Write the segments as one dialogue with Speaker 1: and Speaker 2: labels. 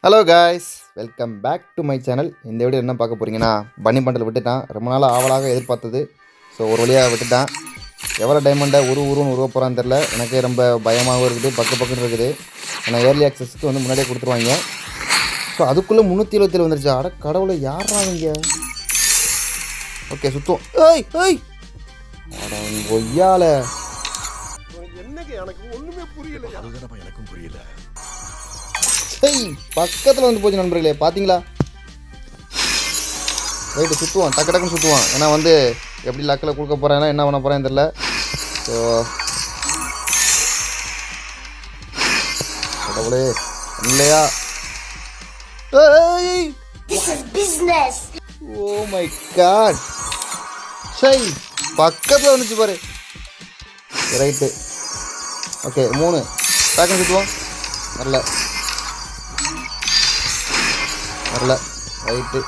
Speaker 1: Hello guys, welcome back to my channel. இந்த video என்ன பார்க்க போகிறீங்கன்னா, பன்னி பண்டல் விட்டுட்டான். ரொம்ப நாள் ஆவலாக எதிர்பார்த்தது. ஸோ ஒரு வழியாக விட்டுட்டான். எவ்வளோ டைமண்டை உருவ போகிறான்னு தெரில. எனக்கே ரொம்ப பயமாகவும் இருக்குது, பக்கன்னு இருக்குது. ஏன்னா ஏர்லி ஆக்சஸ்க்கு வந்து முன்னாடியே கொடுத்துருவாங்க. ஸோ அதுக்குள்ளே 377 வந்துருச்சு. அட கடவுளை, யாராங்க? ஓகே, சுத்தம். ஏய் ஏய் அட ஒய்யால
Speaker 2: என்னங்க எனக்கு ஒண்ணுமே புரியல.
Speaker 3: அதுதான் எனக்கும் புரியல.
Speaker 1: பக்கத்தில் வந்து போச்சு நண்பர்களே, பார்த்தீங்களா? ரைட்டு, சுற்றுவான், டக்குன்னு சுற்றுவான். ஏன்னா வந்து எப்படி லக்கில் கொடுக்க போகிறேன்னா என்ன பண்ண போகிறேன்னு தெரில. ஸோ கடவுளே இல்லையா? ஓ மை காட், சரி பக்கத்தில் வந்துச்சு பாரு. ரைட்டு, ஓகே 3 டக்குன்னு சுற்றுவான். வரல ரைட்டு.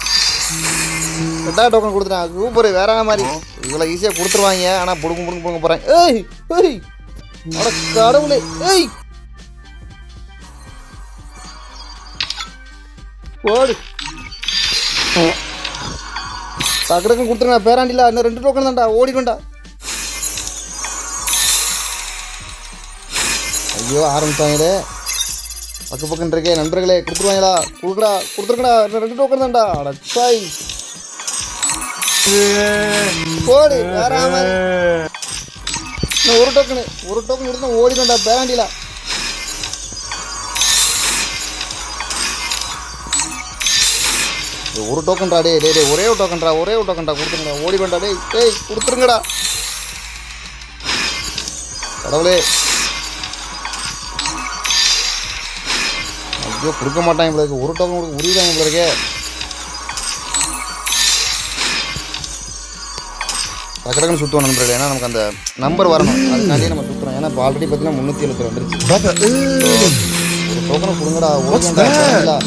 Speaker 1: ரெண்டாவது டோக்கன் கொடுத்துட்டான். சூப்பர், வேற மாதிரி. இவ்வளோ ஈஸியாக கொடுத்துருவாங்க. ஆனால் புடுங்க போகிறேன். ஏய் ஏய் அட கடவுளே, ஏய் போடு. டக்குன்னு கொடுத்துருங்க பேராண்டில. இன்னும் 2 டோக்கன் தான்டா, ஓடிடும்டா. ஐயோ ஆரம்பிச்சாங்களே, பக்கன்னு இருக்கே நண்பர்களே. கொடுத்துருவாங்களா? கொடுத்துருக்கடா. 2 டோக்கன் தான்டா. அடச்சாய் போடு, வேற மாதிரி. இன்னும் ஒரு டோக்கன் கொடுத்தா ஓடிடும்டா பேராண்டில. ஒரு டோக்கன்டா. டே ஒரே ஒரு டோக்கன்டா கொடுத்துருங்கடா. ஓடிடும்டா. டேய் கொடுத்துருங்கடா. கடவுளே, ஐயோ கொடுக்க மாட்டாங்க இவ்வளோ இருக்கு. ஒரு டோக்கன் கொடுக்க உரியுதாங்க இவ்வளோ இருக்கே. டக்குன்னு சுற்றுவோம் நண்பர்கள். ஏன்னா நமக்கு அந்த நம்பர் வரணும், அதுக்காண்டியே நம்ம சுற்றுறோம். ஏன்னா இப்போ ஆல்ரெடி பார்த்தீங்கன்னா 372 வந்துருச்சு. ஒரு டோக்கனை கொடுங்கடா. ஓடிடா.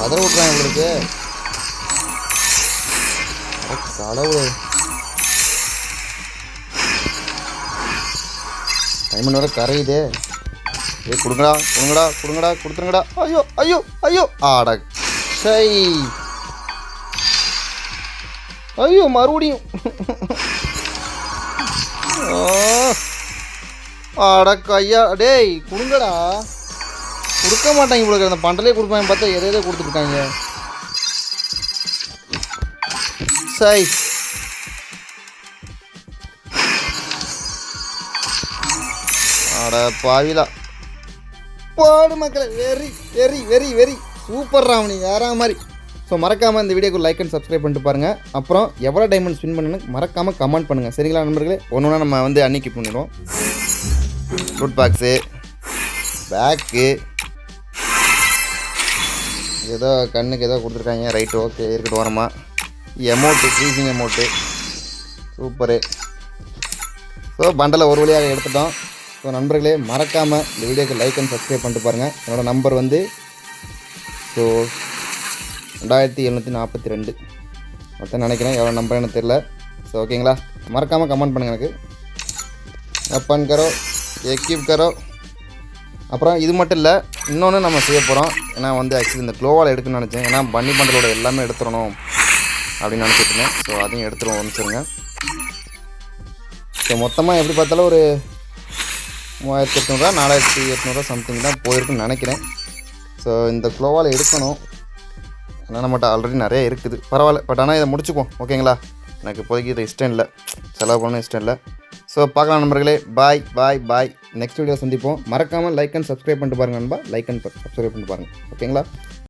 Speaker 1: கதற விட்றாங்க இவங்களுக்கு. கடவுளே, டைமண்ட் வர கரையுதே. ஏ கொடுத்துருங்கடா. ஐயோ ஆட சை. ஐயோ மறுபடியும். ஆட கையா. டேய் கொடுங்கடா. கொடுக்க மாட்டாங்க இவ்வளோ. அந்த பண்டலே கொடுப்பாங்க பார்த்தா எதை கொடுத்துருக்காங்க. சை அட பாவிலா. பாடு மக்களை. வெரி சூப்பர் ராமணி, வேற மாதிரி. ஸோ மறக்காமல் இந்த வீடியோக்கு லைக் அண்ட் சப்ஸ்கிரைப் பண்ணிட்டு பாருங்கள். அப்புறம் எவ்வளோ டைமண்ட் ஸ்பின் பண்ணுன்னு மறக்காமல் கமெண்ட் பண்ணுங்கள். சரிங்களா நண்பர்களே? ஒன்று நம்ம வந்து அன்னைக்கு பண்ணிடுவோம். ஃப்ரூட் பாக்ஸு, பேக்கு, ஏதோ கண்ணுக்கு ஏதோ கொடுத்துருக்காங்க. ரைட்டு, ஓகே இருக்கட்டும். வரமா amount, freezing amount, super. So பண்டலை ஒரு வழியாக எடுத்துட்டோம். ஸோ நண்பர்களே, மறக்காமல் இந்த வீடியோக்கு லைக் அண்ட் சப்ஸ்கிரைப் பண்ணிட்டு பாருங்கள். என்னோடய நம்பர் வந்து ஸோ 2742 மொத்தம் நினைக்கிறேன். எவ்வளோ நம்பர் எனக்கு தெரில. ஸோ ஓகேங்களா? மறக்காமல் கமெண்ட் பண்ணுங்கள் எனக்கு. அப்பன் கரோ, எக்யூப் கரோ. அப்புறம் இது மட்டும் இல்லை, இன்னொன்று நம்ம செய்ய போகிறோம். ஏன்னா வந்து ஆக்சுவலி இந்த க்ளோவால் எடுக்கணும்னு நினச்சேன். ஏன்னா பன்னி பண்டலோட எல்லாமே எடுத்துடணும் அப்படின்னு நினச்சிட்டு இருந்தேன். ஸோ அதையும் எடுத்துருவோம். வந்துருங்க. ஸோ மொத்தமாக எப்படி பார்த்தாலும் ஒரு 3800 4800 சம்திங் தான் போயிருக்குன்னு நினைக்கிறேன். ஸோ இந்த க்ளோவால் எடுக்கணும். ஆனால் நம்மகிட்ட ஆல்ரெடி நிறைய இருக்குது, பரவாயில்ல. பட் ஆனால் இதை முடிச்சுப்போம். ஓகேங்களா? எனக்கு இப்போதைக்கு இதை இஷ்டம் இல்லை, செலவு பண்ணணும் இஷ்டம் இல்லை. ஸோ பார்க்கலாம் நண்பர்களே. பாய். நெக்ஸ்ட் வீடியோ சந்திப்போம். மறக்காமல் லைக் அண்ட் சப்ஸ்கிரைப் பண்ணிட்டு பாருங்கள் நண்பா. லைக் அண்ட் சப்ஸ்கிரைப் பண்ணிட்டு பாருங்கள். ஓகேங்களா?